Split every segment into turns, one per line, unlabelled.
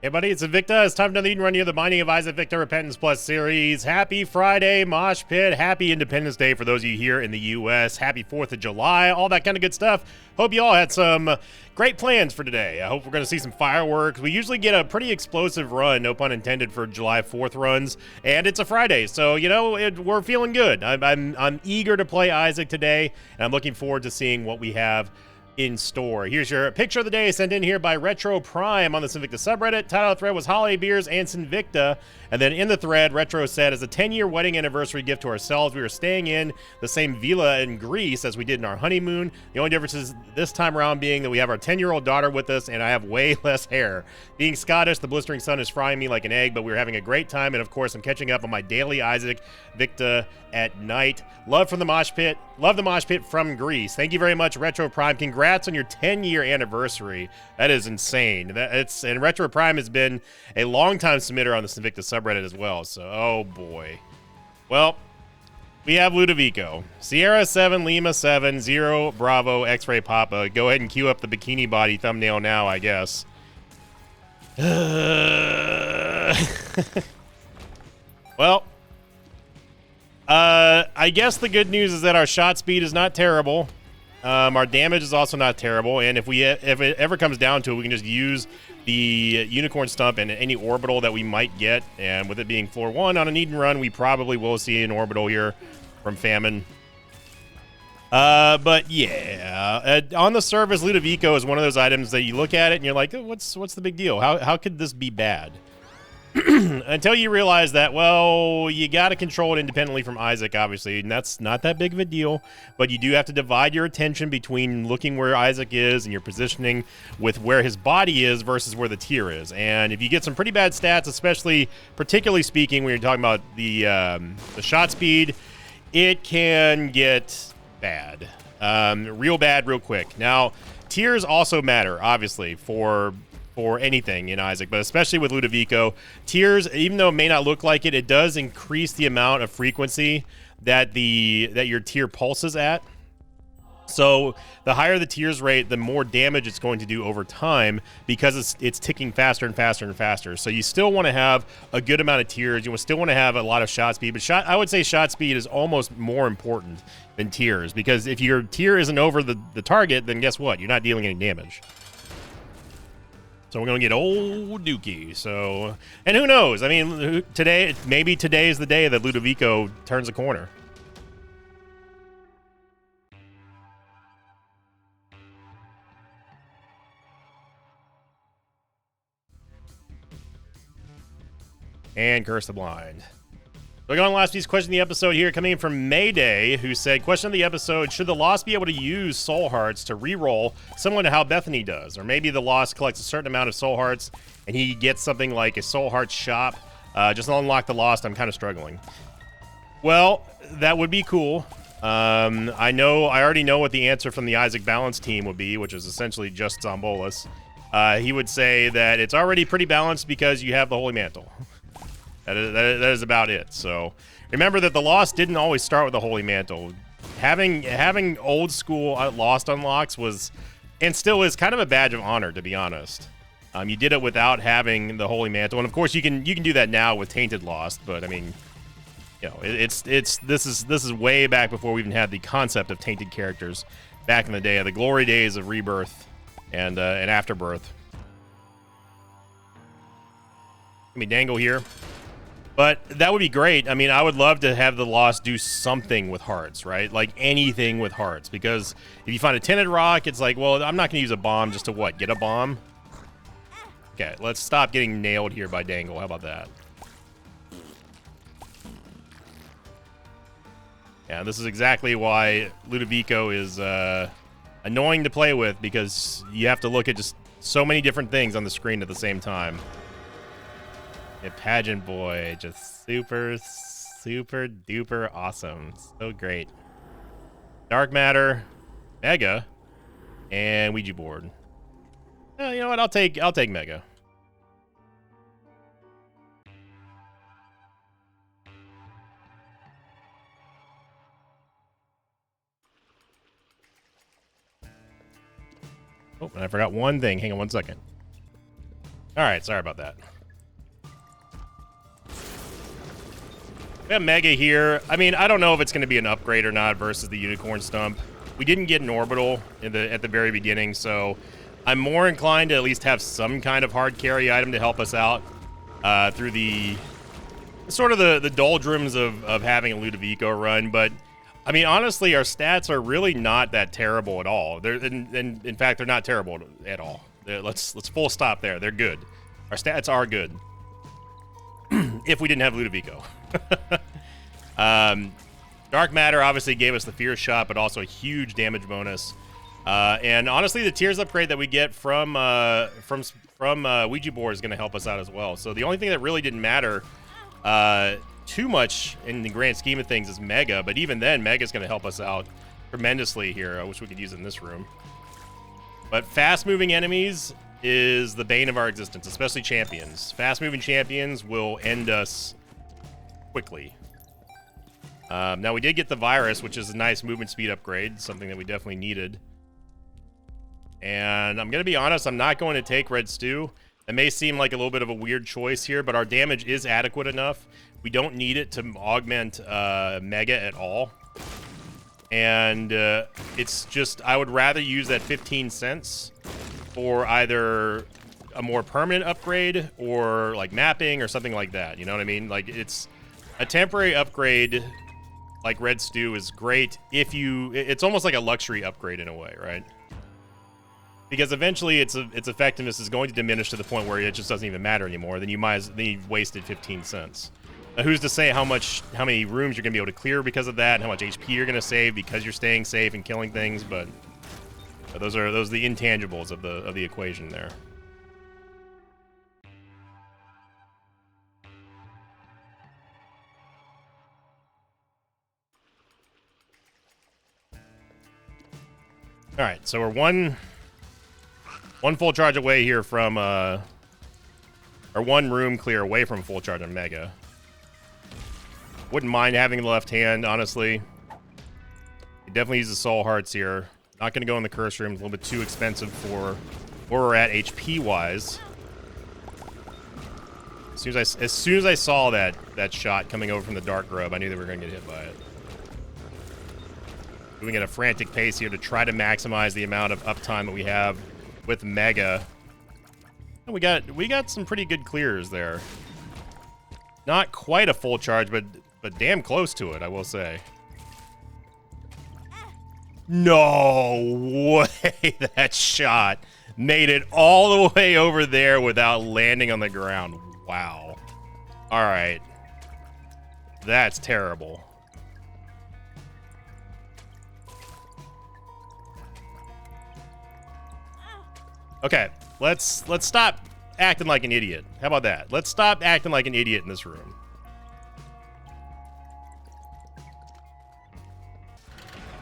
Hey buddy, it's Invicta. It's time for another Eden Run here, the Binding of Isaac Victa Repentance Plus series. Happy Friday, Mosh Pit. Happy Independence Day for those of you here in the U.S. Happy 4th of July, all that kind of good stuff. Hope you all had some great plans for today. I hope we're going to see some fireworks. We usually get a pretty explosive run, no pun intended, for July 4th runs, and it's a Friday, so, you know, we're feeling good. I'm eager to play Isaac today, and I'm looking forward to seeing what we have in store. Here's your picture of the day sent in here by Retro Prime on the Sinvicta subreddit. Title of the thread was Holiday Beers and Sinvicta. And then in the thread, Retro said, as a 10-year wedding anniversary gift to ourselves, we were staying in the same villa in Greece as we did in our honeymoon. The only difference is this time around being that we have our 10-year-old daughter with us and I have way less hair. Being Scottish, the blistering sun is frying me like an egg, but we were having a great time. And of course, I'm catching up on my daily Isaac Victa at night. Love from the Mosh Pit. Love the Mosh Pit from Greece. Thank you very much, Retro Prime. Congrats on your 10-year anniversary. That is insane. And Retro Prime has been a long-time submitter on the Sinvicta subreddit as well. So, oh boy. Well, we have Ludovico. Sierra 7, Lima 7, 0, Bravo, X-Ray Papa. Go ahead and cue up the bikini body thumbnail now, I guess. Well, I guess the good news is that our shot speed is not terrible. Our damage is also not terrible, and if it ever comes down to it, we can just use the Unicorn Stump and any orbital that we might get, and with it being floor 1 on an Eden run, we probably will see an orbital here from Famine. But yeah, on the surface, Ludovico is one of those items that you look at it and you're like, oh, what's the big deal? How could this be bad? Until you realize that, well, you got to control it independently from Isaac, obviously, and that's not that big of a deal, but you do have to divide your attention between looking where Isaac is and your positioning with where his body is versus where the tier is. And if you get some pretty bad stats, particularly speaking, when you're talking about the shot speed, it can get bad. Real bad real quick. Now, tiers also matter, obviously, for anything in Isaac, but especially with Ludovico. Tiers, even though it may not look like it, it does increase the amount of frequency that your tier pulses at. So the higher the tiers rate, the more damage it's going to do over time because it's ticking faster and faster and faster. So you still want to have a good amount of tiers. You still want to have a lot of shot speed, but I would say shot speed is almost more important than tiers, because if your tier isn't over the target, then guess what? You're not dealing any damage. So we're going to get old Dookie. So, and who knows? I mean, maybe today is the day that Ludovico turns a corner. And Curse the Blind. So going on last week's question of the episode here, coming in from Mayday, who said, question of the episode, should the Lost be able to use Soul Hearts to reroll similar to how Bethany does? Or maybe the Lost collects a certain amount of Soul Hearts and he gets something like a Soul Hearts shop. Just unlock the Lost, I'm kind of struggling. Well, that would be cool. I already know what the answer from the Isaac Balance team would be, which is essentially just Zombolas. He would say that it's already pretty balanced because you have the Holy Mantle. That is about it. So remember that the Lost didn't always start with the Holy Mantle. Having old school Lost unlocks was, and still is, kind of a badge of honor, to be honest. You did it without having the Holy Mantle, and of course you can do that now with Tainted Lost. But I mean, you know, this is way back before we even had the concept of tainted characters. Back in the day, the glory days of Rebirth and Afterbirth. Let me dangle here. But that would be great. I mean, I would love to have the Lost do something with hearts, right? Like anything with hearts. Because if you find a tinted rock, it's like, well, I'm not going to use a bomb just to what? Get a bomb? Okay, let's stop getting nailed here by Dangle. How about that? Yeah, this is exactly why Ludovico is annoying to play with, because you have to look at just so many different things on the screen at the same time. Yeah, Pageant Boy, just super duper awesome. So great. Dark Matter, Mega, and Ouija board. You know what? I'll take Mega. Oh, and I forgot one thing. Hang on one second. All right, sorry about that. We have Mega here. I mean, I don't know if it's going to be an upgrade or not versus the Unicorn Stump. We didn't get an Orbital at the very beginning, so I'm more inclined to at least have some kind of hard carry item to help us out through the sort of the doldrums of having a Ludovico run. But I mean, honestly, our stats are really not that terrible at all. In fact, they're not terrible at all. Let's full stop there. They're good. Our stats are good. If we didn't have Ludovico. Dark Matter obviously gave us the Fear Shot, but also a huge damage bonus. And honestly, the Tears upgrade that we get from Ouija board is going to help us out as well. So the only thing that really didn't matter too much in the grand scheme of things is Mega, but even then, Mega's going to help us out tremendously here. I wish we could use it in this room. But fast-moving enemies is the bane of our existence, especially champions. Fast-moving champions will end us quickly. Now, we did get the Virus, which is a nice movement speed upgrade, something that we definitely needed. And I'm going to be honest, I'm not going to take Red Stew. It may seem like a little bit of a weird choice here, but our damage is adequate enough. We don't need it to augment Mega at all. And it's just, I would rather use that 15 cents for either a more permanent upgrade or like mapping or something like that. You know what I mean? Like, it's a temporary upgrade like Red Stew is great if you, it's almost like a luxury upgrade in a way, right? Because eventually its effectiveness is going to diminish to the point where it just doesn't even matter anymore. Then you've wasted 15 cents. Now, who's to say how many rooms you're going to be able to clear because of that, and how much HP you're going to save because you're staying safe and killing things, but those are the intangibles of the equation there. All right, so we're one full charge away here from or one room clear away from full charge on Mega. Wouldn't mind having the left hand, honestly. He definitely uses Soul Hearts here. Not going to go in the curse room. It's a little bit too expensive for where we're at HP wise. As soon as I saw that shot coming over from the Dark Grub, I knew that we were going to get hit by it. Moving at a frantic pace here to try to maximize the amount of uptime that we have with Mega. And we got some pretty good clears there. Not quite a full charge, but damn close to it, I will say. No way that shot made it all the way over there without landing on the ground. Wow. All right. That's terrible. Okay, let's stop acting like an idiot. How about that? Let's stop acting like an idiot in this room.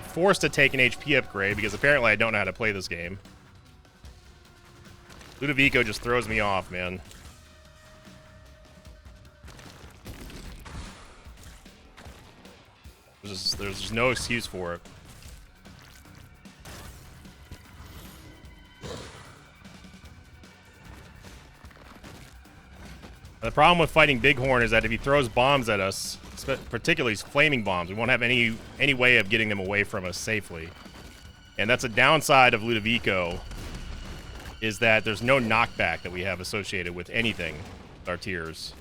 Forced to take an HP upgrade because apparently I don't know how to play this game. Ludovico just throws me off, man. There's just no excuse for it. The problem with fighting Bighorn is that if he throws bombs at us, particularly flaming bombs, we won't have any way of getting them away from us safely. And that's a downside of Ludovico, is that there's no knockback that we have associated with anything with our tiers.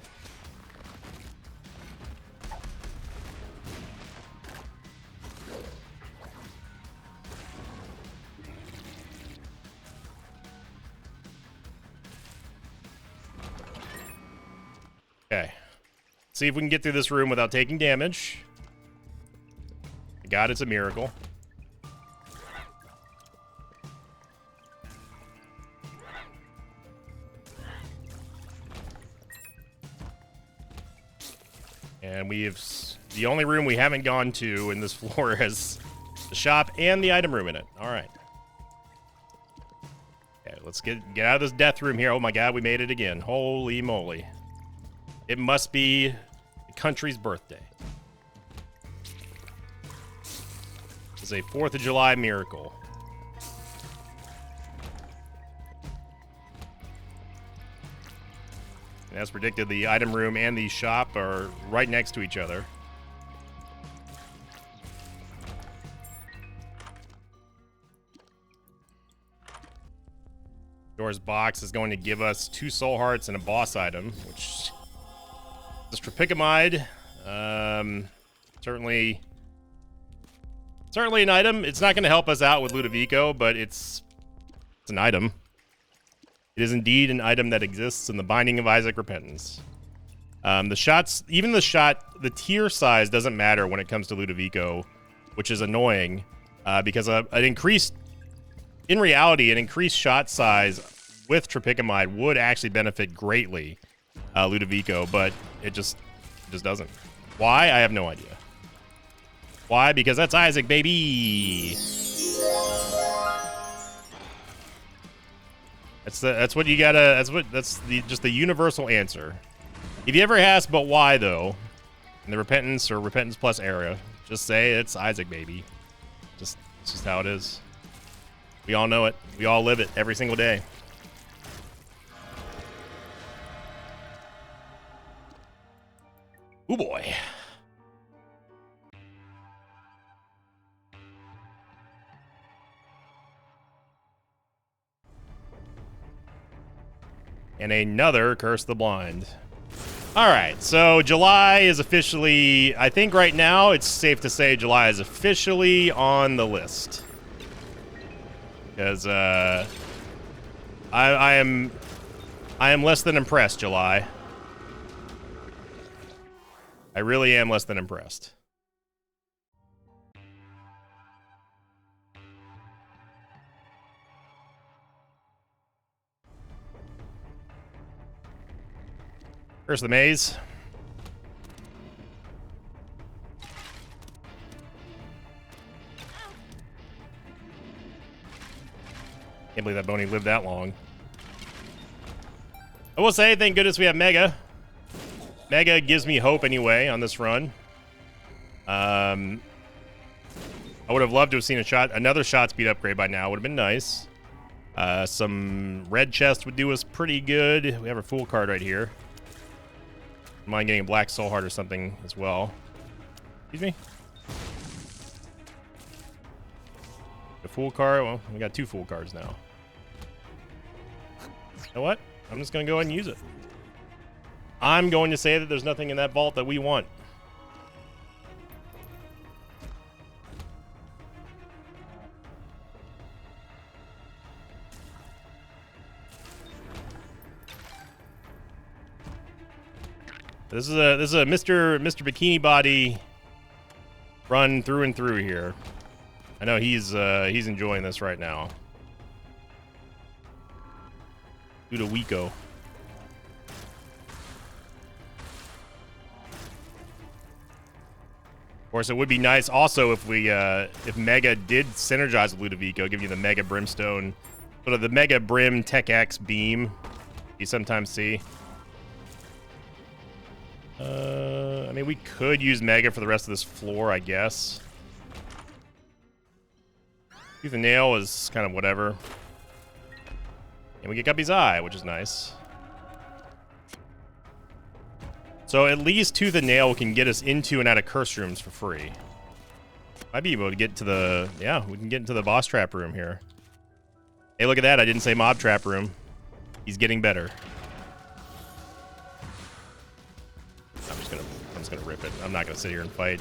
Okay. See if we can get through this room without taking damage. God, it's a miracle. And we have the only room we haven't gone to in this floor has the shop and the item room in it. All right. Okay, let's get out of this death room here. Oh my God, we made it again. Holy moly. It must be the country's birthday. It's a 4th of July miracle. As predicted, the item room and the shop are right next to each other. Door's box is going to give us 2 soul hearts and a boss item, which this Tropicamide, certainly an item. It's not going to help us out with Ludovico, but it's an item. It is indeed an item that exists in the Binding of Isaac Repentance. The shots, even the tier size doesn't matter when it comes to Ludovico, which is annoying, because in reality, an increased shot size with Tropicamide would actually benefit greatly Ludovico, but it just doesn't. Why? I have no idea. Why? Because that's Isaac, baby. That's what you gotta. That's the universal answer. If you ever ask, but why though, in the Repentance or Repentance Plus era, just say it's Isaac, baby. It's just how it is. We all know it. We all live it every single day. Ooh boy. And another Curse the Blind. All right, so July is officially, I think right now it's safe to say July is officially on the list. Because I am less than impressed, July. I really am less than impressed. Here's the maze. Can't believe that Boney lived that long. I will say, thank goodness we have Mega. Mega gives me hope anyway on this run. I would have loved to have seen another shot speed upgrade by now. Would have been nice. Some red chest would do us pretty good. We have our full card right here. Mind getting a black soul heart or something as well. Excuse me. The full card. Well, we got 2 full cards now. You know what? I'm just gonna go ahead and use it. I'm going to say that there's nothing in that vault that we want. This is a Mr. Bikini Body run through and through here. I know he's enjoying this right now. Ludovico. Of course, it would be nice also if if Mega did synergize with Ludovico, give you the Mega Brimstone, sort of the Mega Brim Tech X beam you sometimes see. I mean, we could use Mega for the rest of this floor, I guess. Tooth and Nail is kind of whatever. And we get Guppy's Eye, which is nice. So at least Tooth and Nail can get us into and out of curse rooms for free. Might be able to get to the... Yeah, we can get into the boss trap room here. Hey, look at that. I didn't say mob trap room. He's getting better. I'm just gonna rip it. I'm not gonna sit here and fight.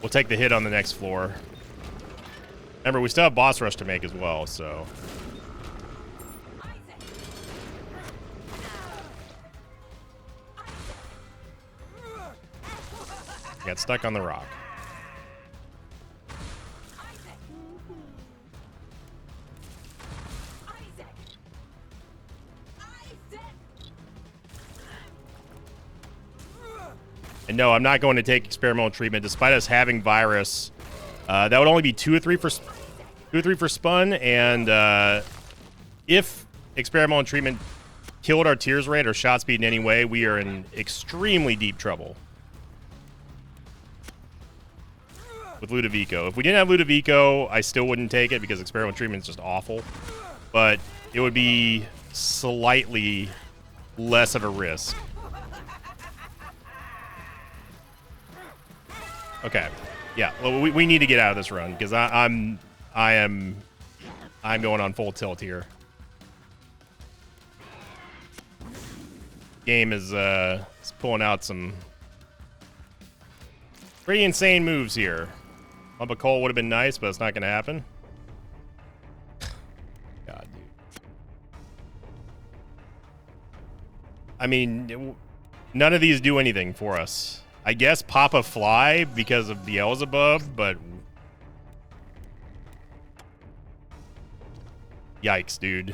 We'll take the hit on the next floor. Remember, we still have boss rush to make as well, so... Got stuck on the rock. And no, I'm not going to take experimental treatment, despite us having virus. That would only be 2 or 3 for spun, and if experimental treatment killed our tears rate or shot speed in any way, we are in extremely deep trouble with Ludovico. If we didn't have Ludovico, I still wouldn't take it because experimental treatment is just awful. but it would be slightly less of a risk. Okay. Yeah, well, we need to get out of this run because I'm going on full tilt here. Game is pulling out some pretty insane moves here. Lump of coal would have been nice, but it's not going to happen. God, dude. I mean, none of these do anything for us. I guess pop a fly because of Beelzebub, but yikes, dude.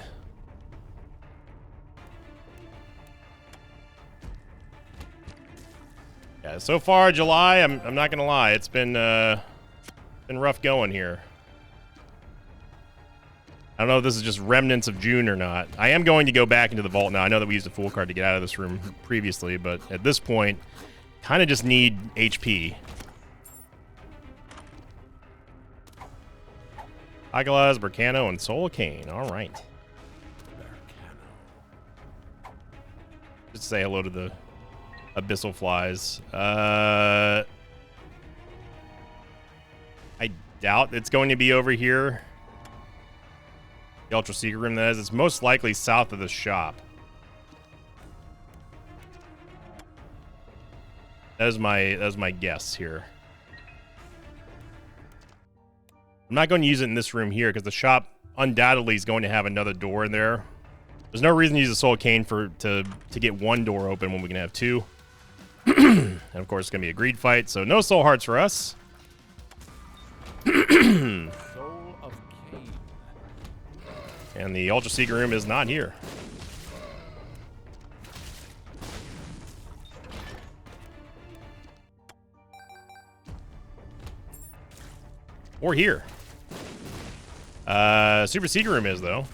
Yeah, so far July, I'm not gonna lie, it's been rough going here. I don't know if this is just remnants of June or not. I am going to go back into the vault now. I know that we used a Fool card to get out of this room previously, but at this point, kind of just need HP. Agalaz, Bercano, and Soul Cane. All right. Just say hello to the Abyssal Flies. I doubt it's going to be over here. The Ultra Secret Room, that is. It's most likely south of the shop. That is my guess here. I'm not going to use it in this room here because the shop undoubtedly is going to have another door in there. There's no reason to use a Soul Cane to get one door open when we can have two. And of course, it's going to be a greed fight, so no soul hearts for us.
Soul of Cain.
And the Ultra Secret Room is not here. Or here. Super Secret Room is, though.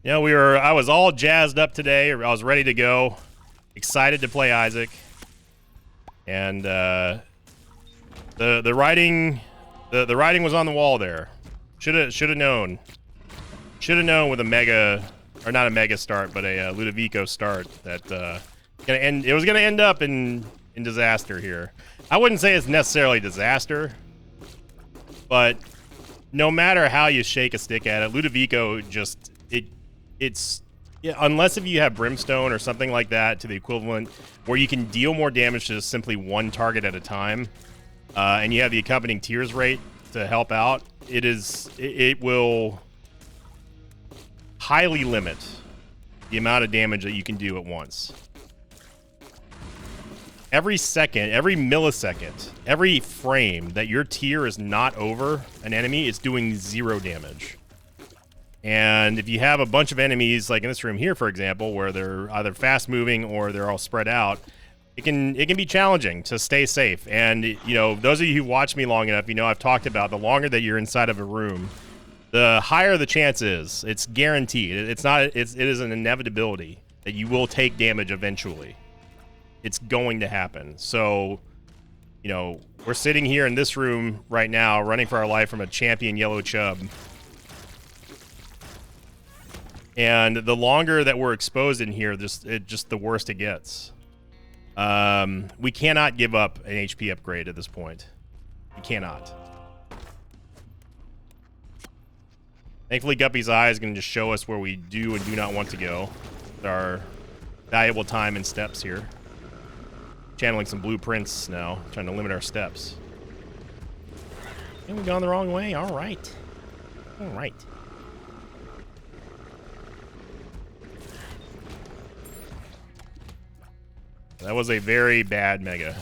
You know, I was all jazzed up today. I was ready to go, excited to play Isaac, and the writing was on the wall there. Should have known with a mega, or not a mega start, but a Ludovico start that it was gonna end up in disaster here. I wouldn't say it's necessarily disaster, but no matter how you shake a stick at it, Ludovico just unless if you have Brimstone or something like that to the equivalent where you can deal more damage to simply one target at a time, and you have the accompanying tears rate to help out, it will highly limit the amount of damage that you can do at once. Every second, every millisecond, every frame that your tier is not over an enemy, it's doing 0 damage. And if you have a bunch of enemies, like in this room here, for example, where they're either fast moving or they're all spread out, it can be challenging to stay safe. And, you know, those of you who watch me long enough, you know I've talked about the longer that you're inside of a room, the higher the chance is. It's guaranteed. It is an inevitability that you will take damage eventually. It's going to happen. So, you know, we're sitting here in this room right now, running for our life from a champion yellow chub. And the longer that we're exposed in here, just the worse it gets. We cannot give up an HP upgrade at this point. We cannot. Thankfully, Guppy's Eye is going to just show us where we do and do not want to go. With our valuable time and steps here. Channeling some blueprints now, trying to limit our steps. And we've gone the wrong way. All right. All right. That was a very bad mega.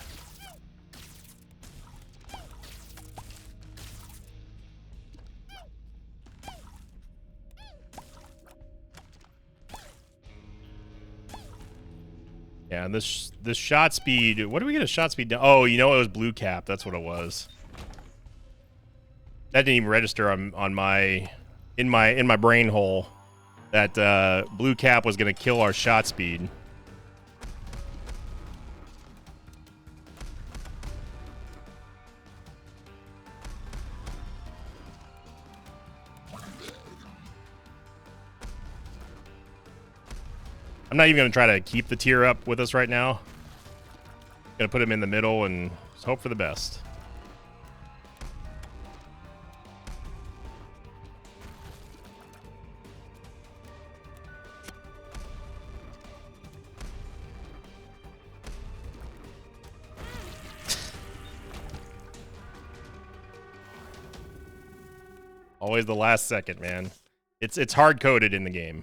Yeah, and this shot speed. What do we get a shot speed down? Oh, you know, it was blue cap. That's what it was. That didn't even register on my in my brain hole that blue cap was gonna kill our shot speed. I'm not even going to try to keep the tier up with us right now. Going to put him in the middle and just hope for the best. Always the last second, man. It's hard coded in the game.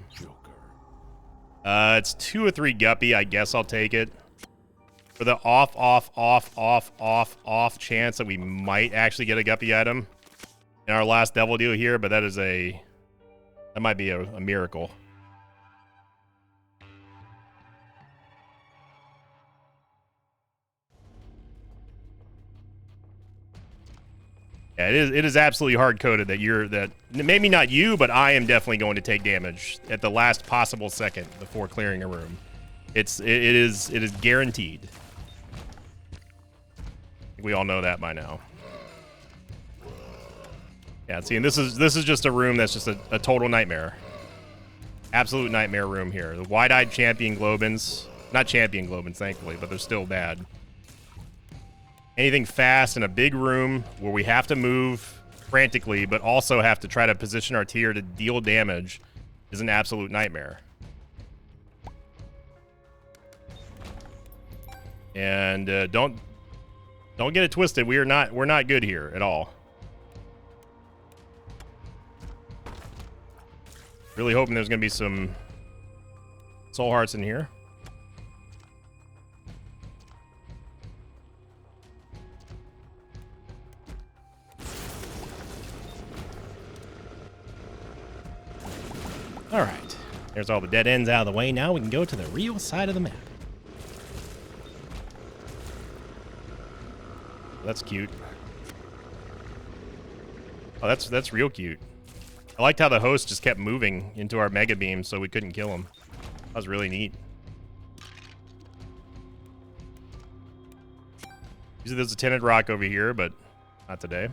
It's 2 or 3 guppy. I guess I'll take it. For the off chance that we might actually get a guppy item in our last devil deal here, but that might be a miracle. Yeah, it is absolutely hard coded that maybe not you, but I am definitely going to take damage at the last possible second before clearing a room. It is guaranteed. I think we all know that by now. Yeah, see, and this is just a room that's just a total nightmare. Absolute nightmare room here. The wide-eyed champion Globins, not champion Globins, thankfully, but they're still bad. Anything fast in a big room where we have to move frantically, but also have to try to position our tier to deal damage is an absolute nightmare. And don't get it twisted. We're not good here at all. Really hoping there's gonna be some soul hearts in here. All right, there's all the dead ends out of the way. Now we can go to the real side of the map. That's cute. Oh, that's real cute. I liked how the host just kept moving into our mega beam so we couldn't kill him. That was really neat. Usually there's a tinted rock over here, but not today.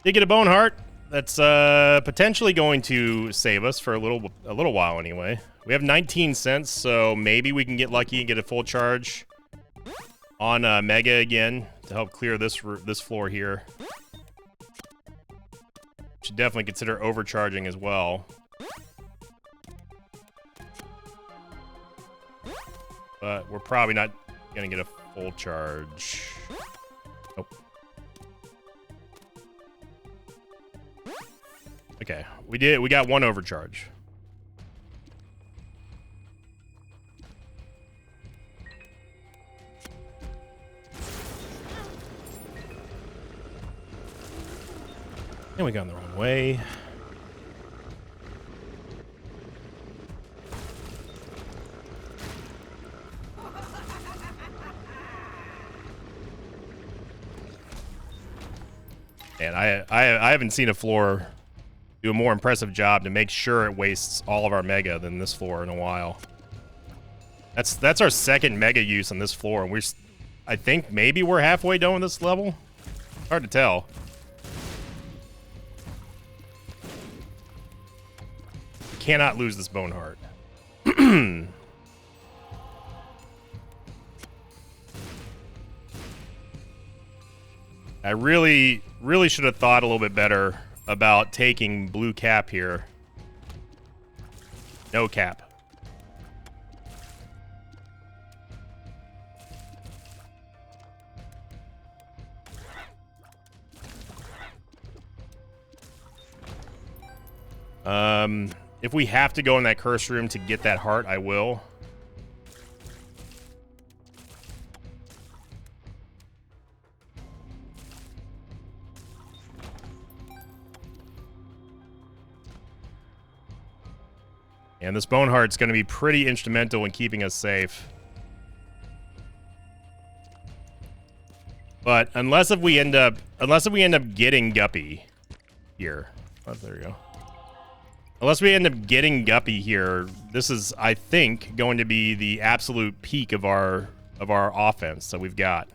Did get a bone heart. That's potentially going to save us for a little while anyway. We have 19 cents, so maybe we can get lucky and get a full charge on Mega again to help clear this floor here. Should definitely consider overcharging as well. But we're probably not gonna get a full charge. Nope. Okay, we got one overcharge. And we got the wrong way. And I haven't seen a floor do a more impressive job to make sure it wastes all of our mega than this floor in a while. That's our second mega use on this floor, and I think maybe we're halfway done with this level. Hard to tell. We cannot lose this bone heart. I really should have thought a little bit better about taking blue cap here. No cap. If we have to go in that curse room to get that heart, I will. And this Boneheart's going to be pretty instrumental in keeping us safe. But unless we end up getting Guppy here. Oh, there we go. Unless we end up getting Guppy here, this is, I think, going to be the absolute peak of our offense that we've got.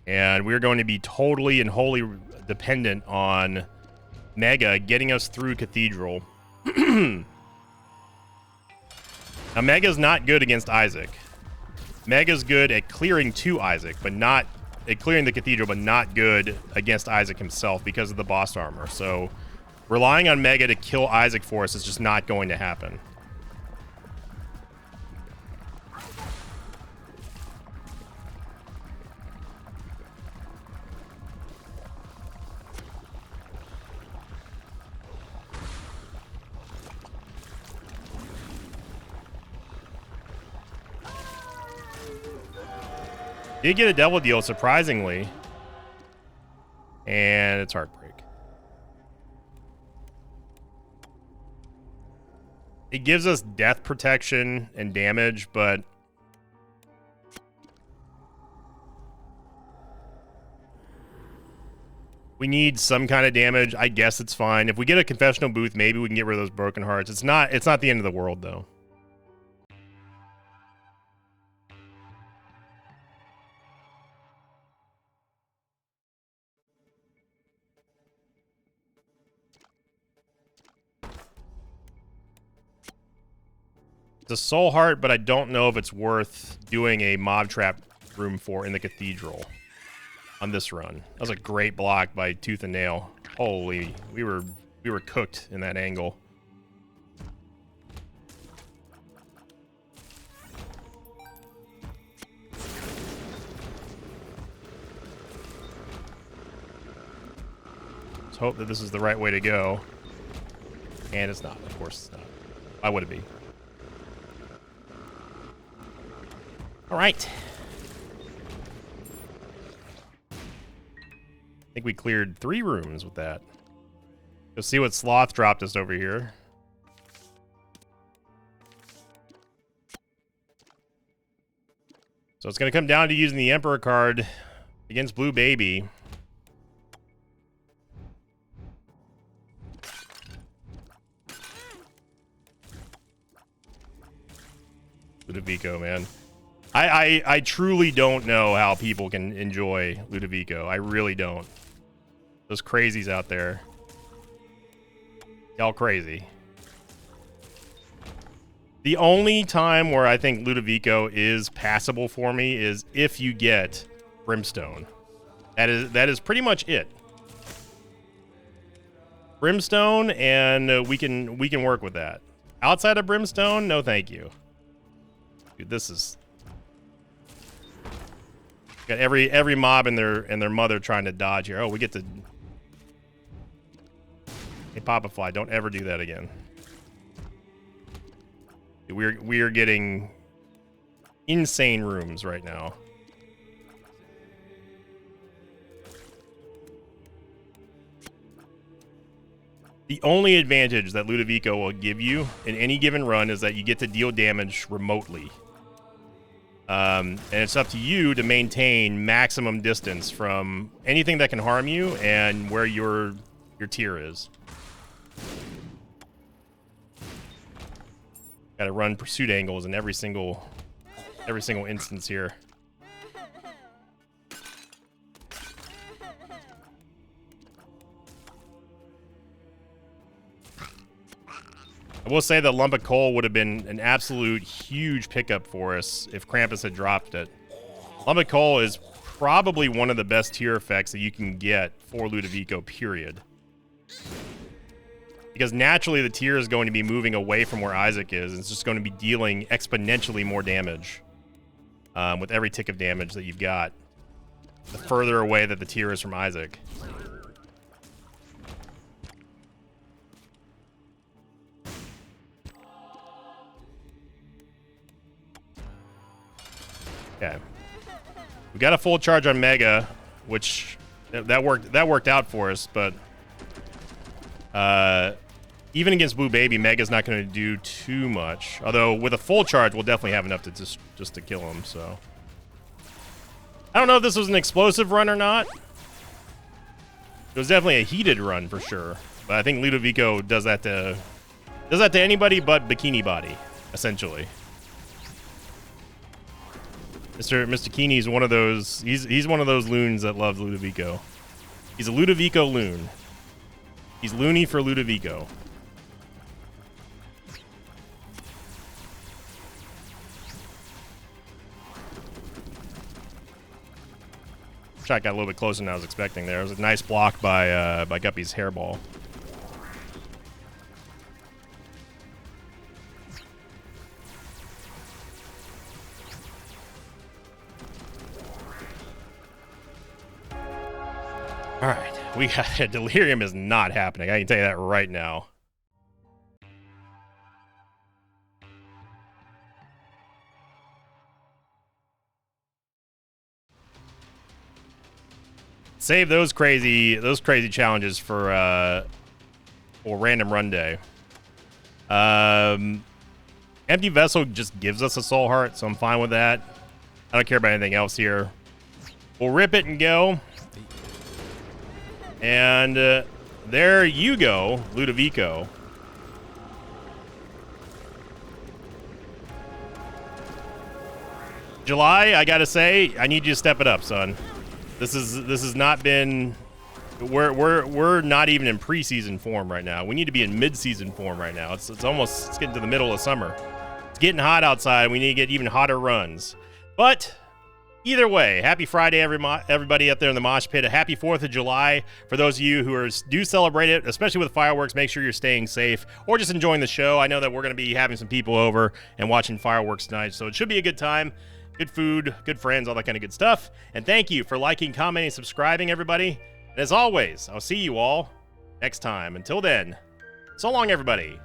And we're going to be totally and wholly dependent on Mega getting us through Cathedral. Now, Mega's not good against Isaac. Mega's good at clearing to Isaac, but not at clearing the Cathedral, but not good against Isaac himself because of the boss armor. So relying on Mega to kill Isaac for us is just not going to happen. Did get a Devil Deal, surprisingly. And it's Heartbreak. It gives us death protection and damage, but we need some kind of damage. I guess it's fine. If we get a Confessional Booth, maybe we can get rid of those Broken Hearts. It's not the end of the world, though. It's a Soul Heart, but I don't know if it's worth doing a Mob Trap room for in the Cathedral on this run. That was a great block by Tooth and Nail. Holy, we were cooked in that angle. Let's hope that this is the right way to go. And it's not, of course it's not. Why would it be? All right. I think we cleared 3 rooms with that. Let's see what Sloth dropped us over here. So it's going to come down to using the Emperor card against Blue Baby. Ludovico, man. I truly don't know how people can enjoy Ludovico. I really don't. Those crazies out there. Y'all crazy. The only time where I think Ludovico is passable for me is if you get Brimstone. That is pretty much it. Brimstone, and we can work with that. Outside of Brimstone, no thank you. Dude, this is... Got every mob and their mother trying to dodge here. Oh, we get to... Hey, Papa Fly, don't ever do that again. We are getting insane rooms right now. The only advantage that Ludovico will give you in any given run is that you get to deal damage remotely. And it's up to you to maintain maximum distance from anything that can harm you and where your tier is. Got to run pursuit angles in every single instance here. I will say that Lump of Coal would have been an absolute huge pickup for us if Krampus had dropped it. Lump of Coal is probably one of the best tier effects that you can get for Ludovico, period. Because naturally the tier is going to be moving away from where Isaac is. It's just going to be dealing exponentially more damage with every tick of damage that you've got. The further away that the tier is from Isaac. Okay, we got a full charge on Mega, which that worked out for us, but even against Blue Baby, Mega's not going to do too much. Although with a full charge, we'll definitely have enough to just to kill him. So I don't know if this was an explosive run or not. It was definitely a heated run for sure. But I think Ludovico does that to anybody but Bikini Body, essentially. Mr. Keeney's one of those. He's one of those loons that loves Ludovico. He's a Ludovico loon. He's loony for Ludovico. Shot got a little bit closer than I was expecting there. It was a nice block by Guppy's hairball. All right, we got Delirium is not happening. I can tell you that right now. Save those crazy challenges for random run day. Empty Vessel just gives us a soul heart, so I'm fine with that. I don't care about anything else here. We'll rip it and go. And there you go, Ludovico. July, I gotta say, I need you to step it up, son. This has not been. We're not even in preseason form right now. We need to be in mid-season form right now. It's getting to the middle of summer. It's getting hot outside. We need to get even hotter runs. But either way, happy Friday, everybody up there in the mosh pit. A happy 4th of July for those of you who do celebrate it, especially with fireworks. Make sure you're staying safe or just enjoying the show. I know that we're going to be having some people over and watching fireworks tonight, so it should be a good time. Good food, good friends, all that kind of good stuff. And thank you for liking, commenting, subscribing, everybody. And as always, I'll see you all next time. Until then, so long, everybody.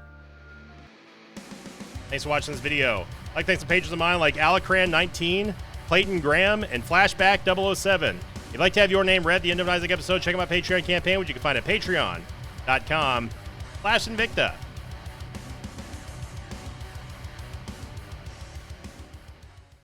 Thanks for watching this video. Thanks to pages of mine like Alacran19, Clayton Graham, and Flashback 007. If you'd like to have your name read at the end of an Isaac episode, check out my Patreon campaign, which you can find at patreon.com/Invicta.